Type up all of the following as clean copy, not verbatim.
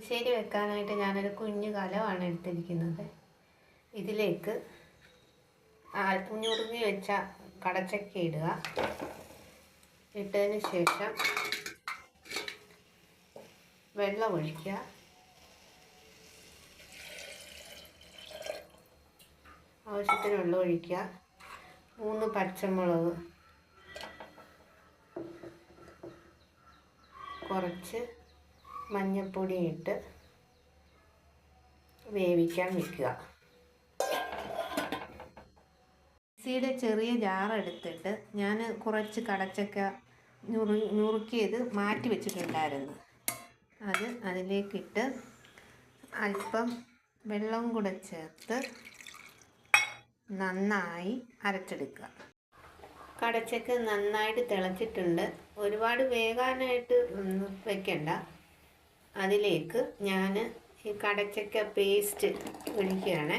പുളിശ്ശേരി വെക്കാനായിട്ട് ഞാനൊരു കുഞ്ഞു കലമാണ് എടുത്തിരിക്കുന്നത്. ഇതിലേക്ക് ഞുറുങ്ങി വെച്ച കടച്ചക്ക ഇടുക. ഇട്ടതിന് ശേഷം വെള്ളം ഒഴിക്കുക. ആവശ്യത്തിന് വെള്ളം ഒഴിക്കുക. 3 പച്ചമുളക്, കുറച്ച് മഞ്ഞൾപ്പൊടി ഇട്ട് വേവിക്കാൻ വയ്ക്കുക. മിക്സിയുടെ ചെറിയ ജാറെടുത്തിട്ട് ഞാൻ കുറച്ച് കടച്ചക്ക ഞുറുക്കിയത് മാറ്റി വെച്ചിട്ടുണ്ടായിരുന്നു. അത് അതിലേക്കിട്ട് അല്പം വെള്ളം കൂടെ ചേർത്ത് നന്നായി അരച്ചെടുക്കുക. കടച്ചക്ക നന്നായിട്ട് തിളച്ചിട്ടുണ്ട്. ഒരുപാട് വേകാനായിട്ട് വെക്കണ്ട. അതിലേക്ക് ഞാൻ ഈ കടച്ചക്ക പേസ്റ്റ് ഒഴിക്കുകയാണ്.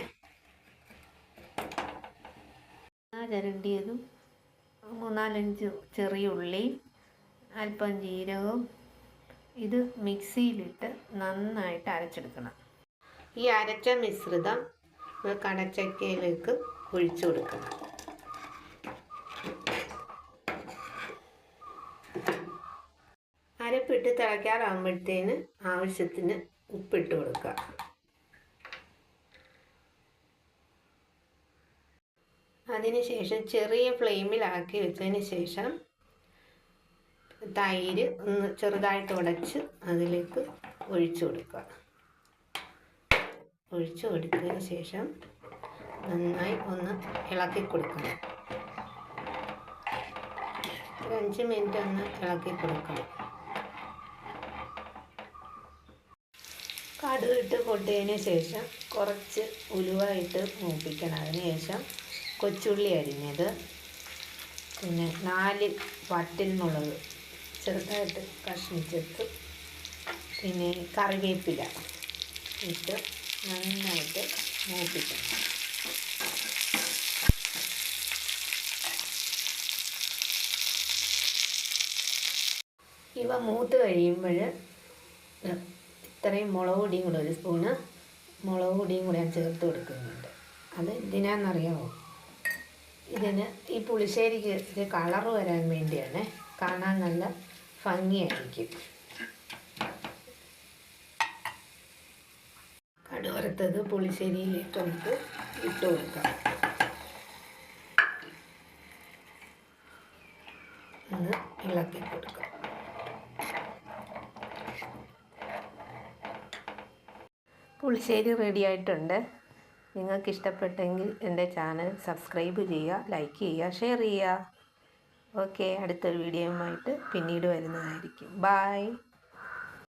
ചരണ്ടിയതും 3-4 ചെറിയ ഉള്ളിയും അല്പം ജീരകവും ഇത് മിക്സിയിലിട്ട് നന്നായിട്ട് അരച്ചെടുക്കണം. ഈ അരച്ച മിശ്രിതം കടച്ചക്കയിലേക്ക് ഒഴിച്ചു കൊടുക്കണം. അരപ്പിട്ട് തിളയ്ക്കാറാകുമ്പോഴത്തേന് ആവശ്യത്തിന് ഉപ്പിട്ട് കൊടുക്കുക. അതിനുശേഷം ചെറിയ ഫ്ലെയിമിലാക്കി വെച്ചതിന് ശേഷം തൈര് ഒന്ന് ചെറുതായിട്ട് ഉടച്ച് അതിലേക്ക് ഒഴിച്ചു കൊടുക്കുക. ഒഴിച്ചു കൊടുത്തതിന് ശേഷം നന്നായി ഒന്ന് ഇളക്കി കൊടുക്കണം. 5 മിനിറ്റ് ഒന്ന് ഇളക്കി കൊടുക്കണം. കടുകിട്ട് പൊട്ടിയതിന് ശേഷം കുറച്ച് ഉലുവ ഇട്ട് മൂപ്പിക്കണം. അതിനുശേഷം കൊച്ചുള്ളി അരിഞ്ഞത്, പിന്നെ 4 വറ്റൽമുളക് ചെറുതായിട്ട് കഷ്ണിച്ചെടുത്ത്, പിന്നെ കറിവേപ്പില ഇട്ട് നന്നായിട്ട് മൂപ്പിക്കണം. ഇവ മൂത്ത് കഴിയുമ്പോൾ ഇത്രയും മുളക് പൊടിയും കൂടെ 1 സ്പൂണ് മുളക് പൊടിയും കൂടെ ഞാൻ ചേർത്ത് കൊടുക്കുന്നുണ്ട്. അത് എന്തിനാണെന്നറിയാമോ? ഇതിന് ഈ പുളിശ്ശേരിക്ക് ഇത് കളറ് വരാൻ വേണ്ടിയാണ്. കാണാൻ നല്ല ഭംഗിയായിരിക്കും. കടുവറുത്തത് പുളിശ്ശേരിയിലേക്ക് നമുക്ക് ഇട്ട് കൊടുക്കാം. ഒന്ന് ഇളക്കി കൊടുക്കാം. പുളിശ്ശേരി റെഡി ആയിട്ടുണ്ട്. നിങ്ങൾക്ക് ഇഷ്ടപ്പെട്ടെങ്കിൽ എൻ്റെ ചാനൽ സബ്സ്ക്രൈബ് ചെയ്യുക, ലൈക്ക് ചെയ്യുക, ഷെയർ ചെയ്യുക. ഓക്കെ, അടുത്തൊരു വീഡിയോയുമായിട്ട് പിന്നീട് വരുന്നതായിരിക്കും. ബൈ.